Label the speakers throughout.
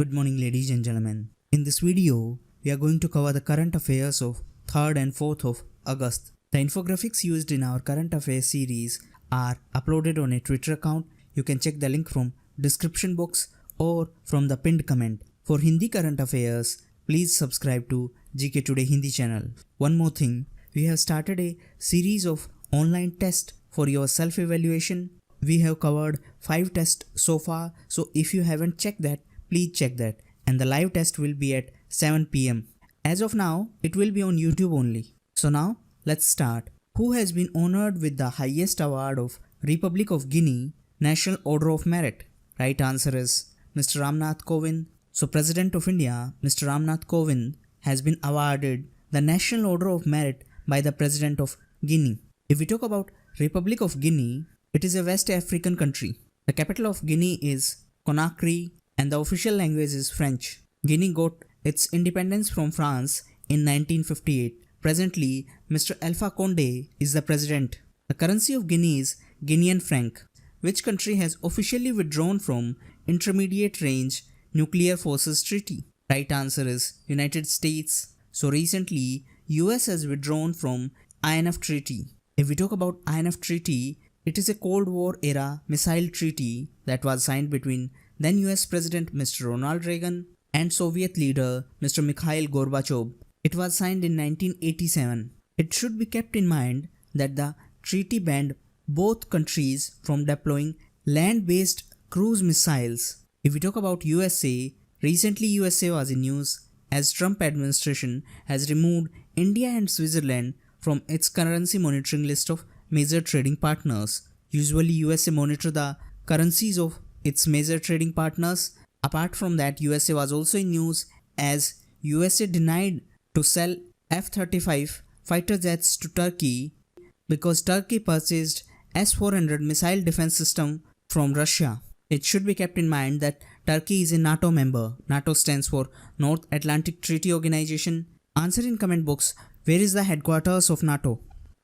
Speaker 1: Good morning, ladies and gentlemen. In this video, we are going to cover the current affairs of 3rd and 4th of August. The infographics used in our current affairs series are uploaded on a Twitter account. You can check the link from description box or from the pinned comment. For Hindi current affairs, please subscribe to GKToday Hindi channel. One more thing, we have started a series of online tests for your self-evaluation. We have covered 5 tests so far, so if you haven't checked that, please check that, and the live test will be at 7 p.m. As of now, it will be on YouTube only. So now, let's start. Who has been honored with the highest award of Republic of Guinea National Order of Merit? Right answer is Mr. Ramnath Kovind. So President of India, Mr. Ramnath Kovind, has been awarded the National Order of Merit by the President of Guinea. If we talk about Republic of Guinea, it is a West African country. The capital of Guinea is Conakry, and the official language is French. Guinea got its independence from France in 1958. Presently, Mr. Alpha Condé is the president. The currency of Guinea is Guinean franc. Which country has officially withdrawn from Intermediate Range Nuclear Forces Treaty? Right answer is United States. So recently, US has withdrawn from INF Treaty. If we talk about INF Treaty, it is a Cold War era missile treaty that was signed between then US President Mr. Ronald Reagan and Soviet leader Mr. Mikhail Gorbachev. It was signed in 1987. It should be kept in mind that the treaty banned both countries from deploying land-based cruise missiles. If we talk about USA, recently USA was in news as Trump administration has removed India and Switzerland from its currency monitoring list of major trading partners. Usually USA monitor the currencies of its major trading partners. Apart from that, USA was also in news as USA denied to sell F-35 fighter jets to Turkey because Turkey purchased S-400 missile defense system from Russia. It should be kept in mind that Turkey is a NATO member. NATO stands for North Atlantic Treaty Organization. Answer in comment box, where is the headquarters of NATO?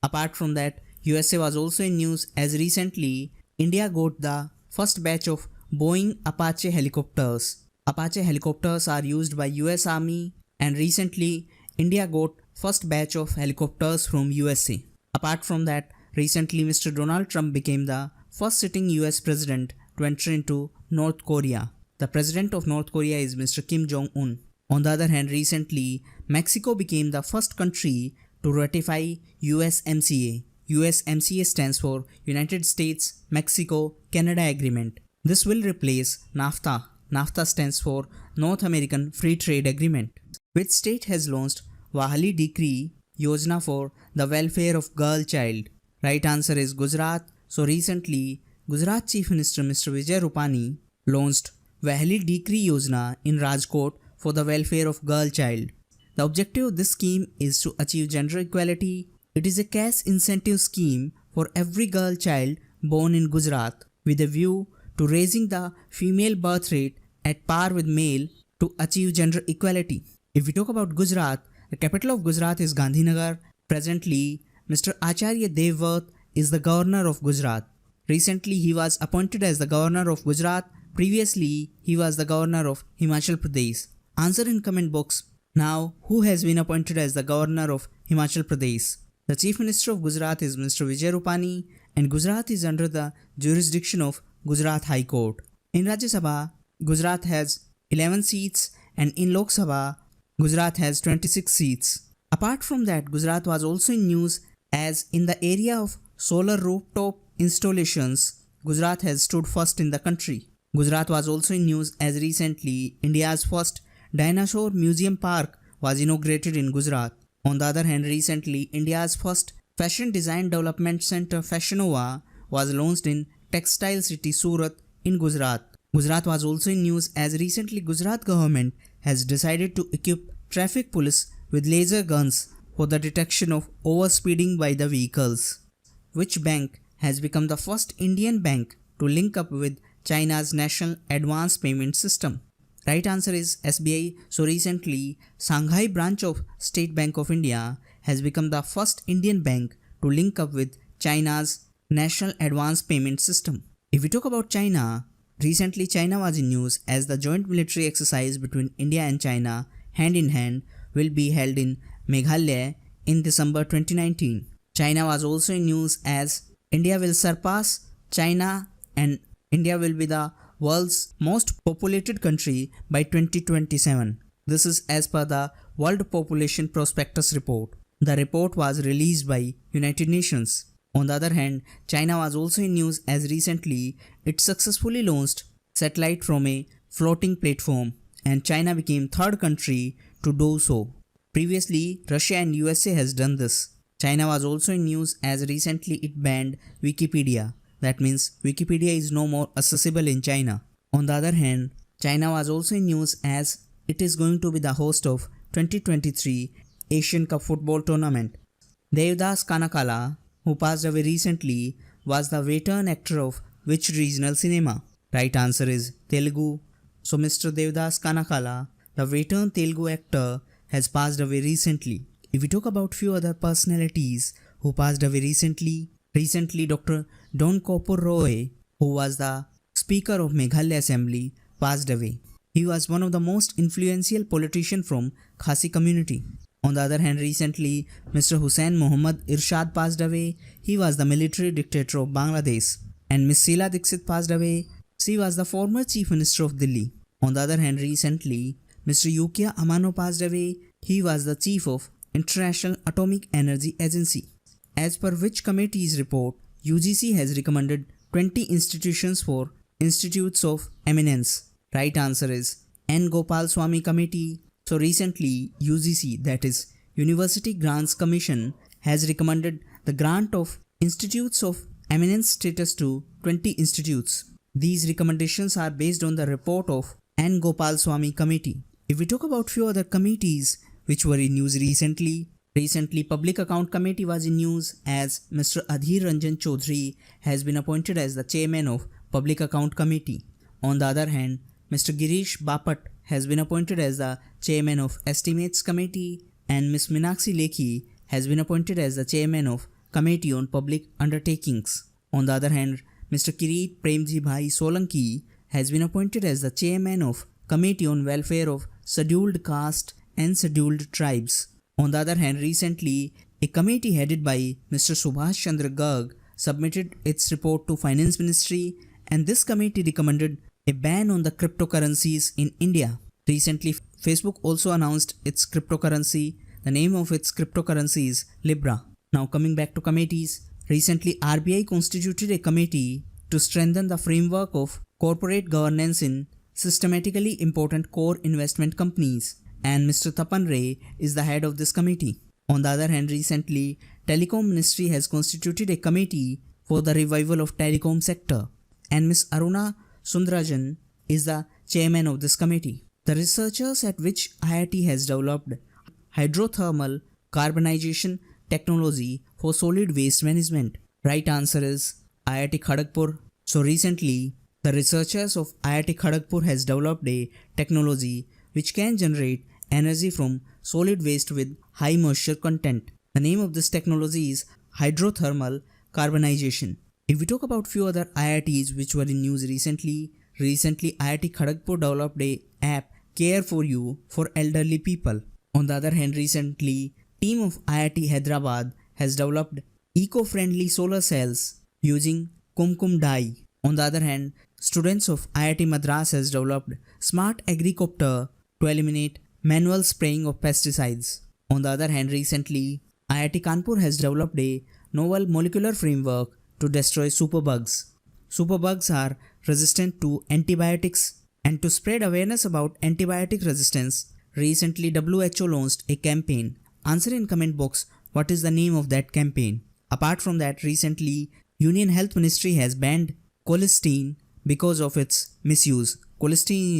Speaker 1: Apart from that, USA was also in news as recently India got the first batch of Boeing Apache helicopters. Apache helicopters are used by US Army, and recently India got first batch of helicopters from USA. Apart from that, recently Mr. Donald Trump became the first sitting US president to enter into North Korea. The president of North Korea is Mr. Kim Jong-un. On the other hand, recently Mexico became the first country to ratify USMCA. USMCA stands for United States, Mexico, Canada Agreement. This will replace NAFTA. NAFTA stands for North American Free Trade Agreement. Which state has launched Wahali Decree Yojana for the welfare of girl child? Right answer is Gujarat. So recently, Gujarat Chief Minister Mr. Vijay Rupani launched Wahali Decree Yojana in Rajkot for the welfare of girl child. The objective of this scheme is to achieve gender equality. It is a cash incentive scheme for every girl child born in Gujarat with a view to raising the female birth rate at par with male to achieve gender equality. If we talk about Gujarat, the capital of Gujarat is Gandhinagar. Presently, Mr. Acharya Devvrat is the governor of Gujarat. Recently, he was appointed as the governor of Gujarat. Previously, he was the governor of Himachal Pradesh. Answer in comment box. Now, who has been appointed as the governor of Himachal Pradesh? The Chief Minister of Gujarat is Mr. Vijay Rupani, and Gujarat is under the jurisdiction of Gujarat High Court. In Rajya Sabha, Gujarat has 11 seats, and in Lok Sabha, Gujarat has 26 seats. Apart from that, Gujarat was also in news as in the area of solar rooftop installations, Gujarat has stood first in the country. Gujarat was also in news as recently India's first dinosaur museum park was inaugurated in Gujarat. On the other hand, recently India's first fashion design development center Fashionova was launched in Textile City Surat in Gujarat. Gujarat was also in news as recently Gujarat government has decided to equip traffic police with laser guns for the detection of overspeeding by the vehicles. Which bank has become the first Indian bank to link up with China's National Advance Payment System? Right answer is SBI. So recently, Shanghai branch of State Bank of India has become the first Indian bank to link up with China's National Advance Payment System. If we talk about China, recently China was in news as the joint military exercise between India and China hand in hand will be held in Meghalaya in December 2019. China was also in news as India will surpass China and India will be the world's most populated country by 2027. This is as per the World Population Prospectus report. The report was released by United Nations. On the other hand, China was also in news as recently it successfully launched satellite from a floating platform and China became third country to do so. Previously, Russia and USA has done this. China was also in news as recently it banned Wikipedia. That means Wikipedia is no more accessible in China. On the other hand, China was also in news as it is going to be the host of 2023 Asian Cup football tournament. Devdas Kanakala, who passed away recently, was the veteran actor of which regional cinema? Right answer is Telugu. So Mr. Devdas Kanakala, the veteran Telugu actor, has passed away recently. If we talk about few other personalities who passed away recently Dr. Don Kapoor Roy, who was the Speaker of Meghalaya Assembly, passed away. He was one of the most influential politicians from Khasi community. On the other hand, recently, Mr. Hussain Muhammad Irshad passed away. He was the military dictator of Bangladesh. And Ms. Sheila Dixit passed away. She was the former Chief Minister of Delhi. On the other hand, recently, Mr. Yukiya Amano passed away. He was the Chief of International Atomic Energy Agency. As per which committee's report, UGC has recommended 20 institutions for Institutes of Eminence. Right answer is N. Gopal Swamy Committee. So recently, UGC, that is University Grants Commission, has recommended the grant of Institutes of Eminence status to 20 institutes. These recommendations are based on the report of N. Gopal Swamy Committee. If we talk about few other committees which were in news recently, Public Account Committee was in news as Mr. Adhir Ranjan Chaudhary has been appointed as the chairman of Public Account Committee. On the other hand, Mr. Girish Bapat has been appointed as the chairman of Estimates Committee and Ms. Meenakshi Lekhi has been appointed as the chairman of Committee on Public Undertakings. On the other hand, Mr. Kirit Premji Bhai Solanki has been appointed as the chairman of Committee on Welfare of Scheduled Caste and Scheduled Tribes. On the other hand, recently, a committee headed by Mr. Subhash Chandra Garg submitted its report to Finance Ministry and this committee recommended a ban on the cryptocurrencies in India. Recently, Facebook also announced its cryptocurrency. The name of its cryptocurrency is Libra. Now coming back to committees, recently RBI constituted a committee to strengthen the framework of corporate governance in systematically important core investment companies and Mr. Tapan Ray is the head of this committee. On the other hand, recently, Telecom Ministry has constituted a committee for the revival of telecom sector and Ms. Aruna Sundarajan is the chairman of this committee. The researchers at which IIT has developed hydrothermal carbonization technology for solid waste management. Right answer is IIT Kharagpur. So recently, the researchers of IIT Kharagpur has developed a technology which can generate energy from solid waste with high moisture content. The name of this technology is hydrothermal carbonization. If we talk about few other IITs which were in news recently IIT Kharagpur developed a app Care for You for elderly people. On the other hand, recently team of IIT Hyderabad has developed eco-friendly solar cells using kumkum dye. On the other hand, students of IIT Madras has developed smart agricopter to eliminate manual spraying of pesticides. On the other hand, recently IIT Kanpur has developed a novel molecular framework to destroy superbugs. Superbugs are resistant to antibiotics, and to spread awareness about antibiotic resistance, recently WHO launched a campaign. Answer in comment box what is the name of that campaign. Apart from that, recently Union Health Ministry has banned colistin because of its misuse. Colistin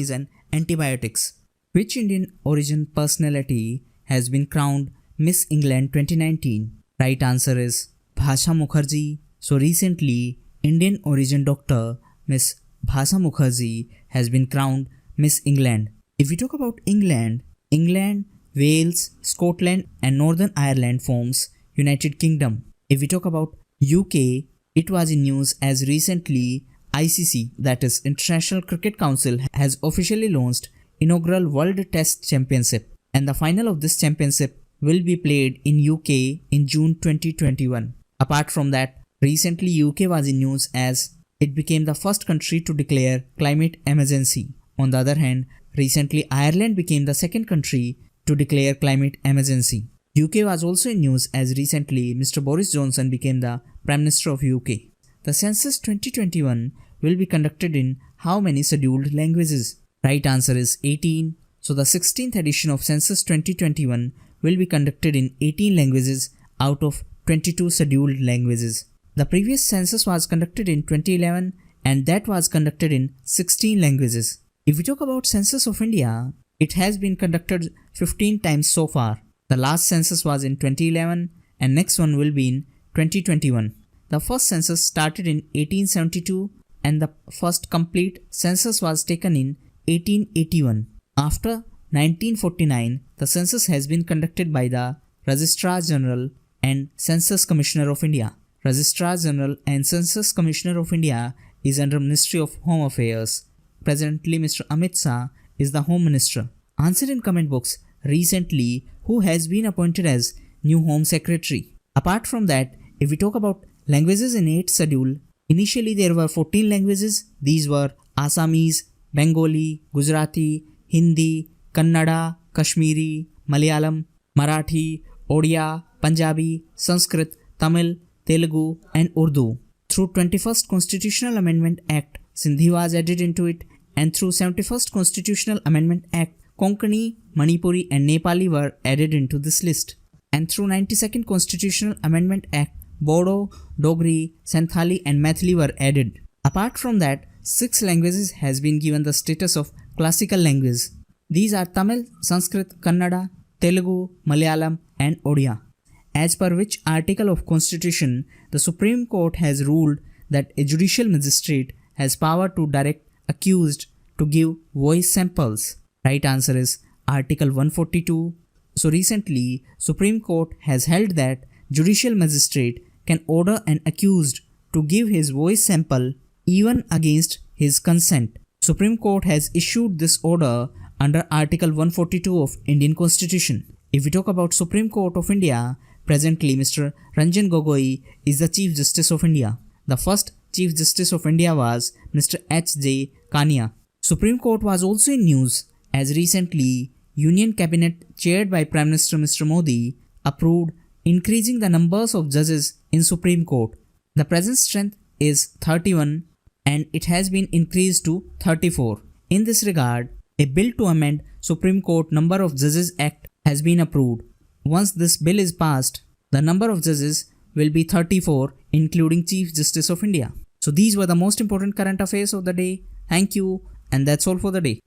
Speaker 1: is an antibiotics. Which Indian origin personality has been crowned Miss England 2019? Right answer is Bhasha Mukherjee. So recently, Indian origin doctor Miss Bhasha Mukherjee has been crowned Miss England. If we talk about England, Wales, Scotland and Northern Ireland forms United Kingdom. If we talk about UK, it was in news as recently ICC, that is International Cricket Council, has officially launched inaugural World Test Championship, and the final of this championship will be played in UK in June 2021. Apart from that, recently UK was in news as it became the first country to declare climate emergency. On the other hand, recently Ireland became the second country to declare climate emergency. UK was also in news as recently Mr. Boris Johnson became the Prime Minister of UK. The Census 2021 will be conducted in how many scheduled languages? Right answer is 18. So the 16th edition of Census 2021 will be conducted in 18 languages out of 22 scheduled languages. The previous census was conducted in 2011 and that was conducted in 16 languages. If we talk about Census of India, it has been conducted 15 times so far. The last census was in 2011 and next one will be in 2021. The first census started in 1872 and the first complete census was taken in 1881. After 1949, the census has been conducted by the Registrar General and Census Commissioner of India. Registrar General and Census Commissioner of India is under Ministry of Home Affairs. Presently, Mr. Amit Shah is the Home Minister. Answer in comment box recently who has been appointed as new Home Secretary. Apart from that, if we talk about languages in 8th schedule, initially there were 14 languages. These were Assamese, Bengali, Gujarati, Hindi, Kannada, Kashmiri, Malayalam, Marathi, Odia, Punjabi, Sanskrit, Tamil, Telugu and Urdu. Through 21st Constitutional Amendment Act, Sindhi was added into it, and through 71st Constitutional Amendment Act, Konkani, Manipuri and Nepali were added into this list. And through 92nd Constitutional Amendment Act, Bodo, Dogri, Santhali and Maithili were added. Apart from that, 6 languages has been given the status of classical language. These are Tamil, Sanskrit, Kannada, Telugu, Malayalam and Odia. As per which article of Constitution, the Supreme Court has ruled that a judicial magistrate has power to direct accused to give voice samples. Right answer is Article 142. So recently, Supreme Court has held that judicial magistrate can order an accused to give his voice sample even against his consent. Supreme Court has issued this order under Article 142 of Indian Constitution. If we talk about Supreme Court of India, presently Mr. Ranjan Gogoi is the Chief Justice of India. The first Chief Justice of India was Mr. H.J. Kania. Supreme Court was also in news as recently Union Cabinet chaired by Prime Minister Mr. Modi approved increasing the numbers of judges in Supreme Court. The present strength is 31 and it has been increased to 34. In this regard, a bill to amend Supreme Court Number of Judges Act has been approved. Once this bill is passed, the number of judges will be 34 including Chief Justice of India. So these were the most important current affairs of the day. Thank you and that's all for the day.